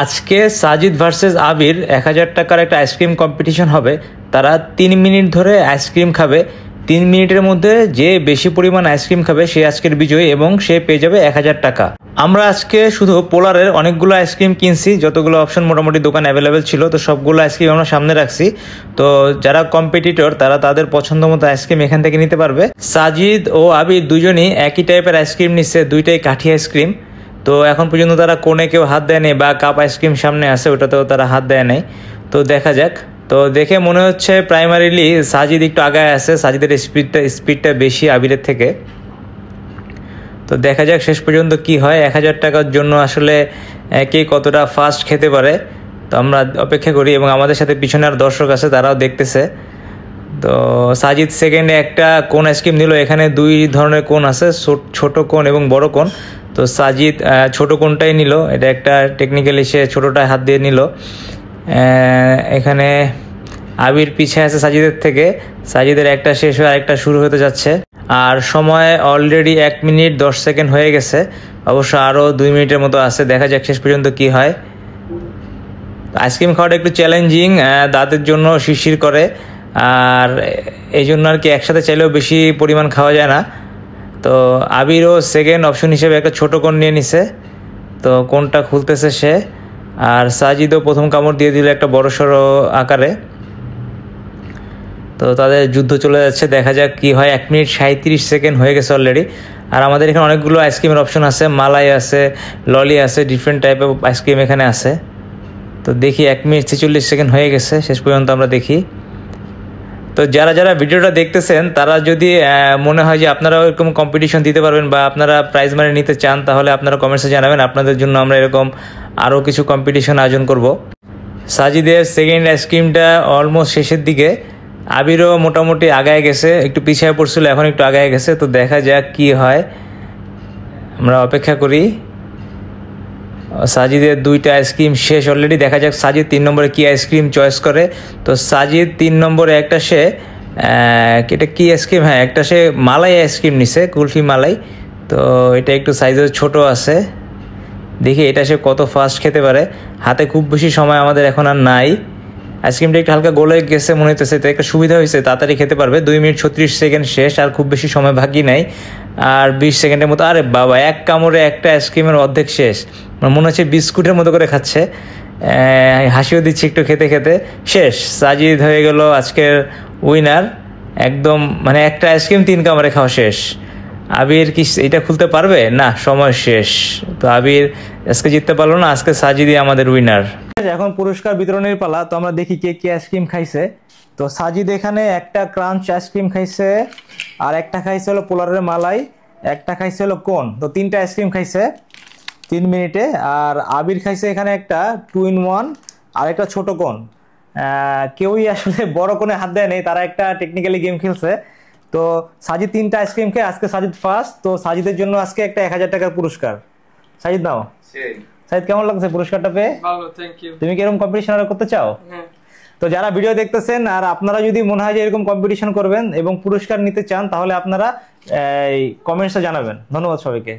আজকে সাজিদ ভার্সেস আবির 1000 টাকার একটা আইসক্রিম কম্পিটিশন হবে। তারা 3 মিনিট ধরে আইসক্রিম খাবে। 3 মিনিটের মধ্যে যে বেশি পরিমাণ আইসক্রিম খাবে সে আজকের বিজয়ী এবং সে পেয়ে যাবে 1000 টাকা। আমরা আজকে শুধু পোলারের অনেকগুলো আইসক্রিম কিনছি, যতগুলো অপশন মোটামুটি দোকান অ্যাভেলেবেল ছিল, তো সবগুলো আইসক্রিম আমরা সামনে রাখছি। তো যারা কম্পিটিটর তারা তাদের পছন্দ মতো আইসক্রিম এখান থেকে নিতে পারবে। সাজিদ ও আবির দুজনই একই টাইপের আইসক্রিম নিচ্ছে, দুইটাই কাঠি আইসক্রিম। তো এখন পর্যন্ত তারা কোণে কেউ হাত দেয় নাই, বা কাপ আইসক্রিম সামনে আছে ওটাতেও তারা হাত দেয় নাই। তো দেখা যাক। তো দেখে মনে হচ্ছে প্রাইমারিলি সাজিদ একটু আগায় আছে, সাজিদের স্পিডটা বেশি আবিরের থেকে। তো দেখা যাক শেষ পর্যন্ত কি হয়। 1000 টাকার জন্য আসলে কে কতটা ফাস্ট খেতে পারে, তো আমরা অপেক্ষা করি। এবং আমাদের সাথে পিছনে আর দর্শক আছে, তারাও দেখতেছে। তো সাজিদ সেকেন্ডে একটা কোন আইসক্রিম নিল। এখানে দুই ধরনের কোন আছে, ছোট কোন এবং বড় কোন। তো সাজিদ ছোট কোনটাই নিল, এটা একটা টেকনিক্যালি সে ছোটোটায় হাত দিয়ে নিল। এখানে আবির পিছিয়ে আছে সাজিদের থেকে, সাজিদের একটা শেষ হয়ে আরেকটা শুরু হতে যাচ্ছে। আর সময় অলরেডি 1 মিনিট 10 সেকেন্ড হয়ে গেছে, অবশ্য আরও 2 মিনিটের মতো আছে। দেখা যাক শেষ পর্যন্ত কি হয়। আইসক্রিম খাওয়াটা একটু চ্যালেঞ্জিং, দাঁতের জন্য শিরশির করে, আর এই জন্য আর কি একসাথে চাইলেও বেশি পরিমাণ খাওয়া যায় না। তো আবিরও সেকেন্ড অপশন হিসেবে একটা ছোটো কোণ নিয়ে নিছে, তো কোনটা খুলতেছে সে। আর সাজিদও প্রথম কামড় দিয়ে দিল একটা বড়সড় আকারে। তো তাদের যুদ্ধ চলে যাচ্ছে, দেখা যাক কি হয়। 1 মিনিট 37 সেকেন্ড হয়ে গেছে অলরেডি। আর আমাদের এখানে অনেকগুলো আইসক্রিমের অপশন আছে, মালাই আছে, ললি আছে, ডিফারেন্ট টাইপের আইসক্রিম এখানে আছে। তো দেখি 1 মিনিট 46 সেকেন্ড হয়ে গেছে, শেষ পর্যন্ত আমরা দেখি। তো যারা যারা ভিডিওটা দেখতেছেন তারা যদি মনে হয় যে আপনারাও এরকম কম্পিটিশন দিতে পারবেন বা আপনারা প্রাইজ মানি নিতে চান, তাহলে আপনারা কমেন্টসে জানাবেন। আপনাদের জন্য আমরা এরকম আরও কিছু কম্পিটিশন আয়োজন করব। সাজিদের সেকেন্ড আইসক্রিমটা অলমোস্ট শেষের দিকে, আবিরও মোটামুটি আগায় গেছে, একটু পিছিয়ে পড়ছিল, এখন একটু আগায় গেছে। তো দেখা যাক কি হয়, আমরা অপেক্ষা করি। সাজিদের 2টা আইসক্রিম শেষ অলরেডি। দেখা যাক সাজিদ 3 নম্বরে কি আইসক্রিম চয়েস করে। তো সাজিদ 3 নম্বরে একটা সে এটা কি আইসক্রিম, হ্যাঁ একটা সে মালাই আইসক্রিম নিছে, কুলফি মালাই। তো এটা একটু সাইজের ছোট আছে, দেখি এটা সে কত ফাস্ট খেতে পারে। হাতে খুব বেশি সময় আমাদের এখন আর নাই। আইসক্রিমটা একটু হালকা গলে গেছে মনে হইতেছে, তো একটা সুবিধা হয়েছে, তাড়াতাড়ি খেতে পারবে। 2 মিনিট 36 সেকেন্ড শেষ, আর খুব বেশি সময় বাকি নাই, আর 20 সেকেন্ডের মতো। আরে বাবা, এক কামড়ে একটা আইসক্রিমের অর্ধেক শেষ, মনে হচ্ছে বিস্কুটের মতো করে খাচ্ছে। হাসিও দিচ্ছে একটু খেতে খেতে। শেষ, সাজিদ হয়ে গেল আজকের উইনার একদম, মানে একটা আইসক্রিম 3 কামড়ে খাওয়া শেষ। আবির কি এটা খুলতে পারবে? না, সময় শেষ। তো আবির আজকে জিততে পারলো না, আজকে সাজিদই আমাদের উইনার। এখন পুরস্কার বিতরণের পালা। তো আমরা দেখি কে কে আইসক্রিম খাইছে। তো সাজিদ এখানে একটা ক্রাঞ্চ আইসক্রিম খাইছে, আর একটা খাইছে হলো পোলারের মালাই, একটা খাইছে হলো কোন। তো 3টা আইসক্রিম খাইছে 3 মিনিটে। আর আবির খাইছে এখানে একটা 2 in 1 আর একটা ছোট কোন। কেউই আসলে বড় কোণে হাত দেয় নেই, তারা একটা টেকনিক্যালি গেম খেলছে। তো সাজিদ 3টা আইসক্রিম খেয়ে আজকে সাজিদ ফার্স্ট। তো সাজিদের জন্য আজকে একটা 1000 টাকার পুরস্কার। সাজিদ নাও। সাজিদ কেমন লাগছে পুরস্কারটা পেয়ে? ভালো, থ্যাংক ইউ। তুমি কি এরকম কম্পিটিশন আর করতে চাও? হ্যাঁ। তো যারা ভিডিও দেখতেছেন আর আপনারা যদি মনে হয় যে এরকম কম্পিটিশন করবেন এবং পুরস্কার নিতে চান, তাহলে আপনারা কমেন্টসে জানাবেন। ধন্যবাদ সবাইকে।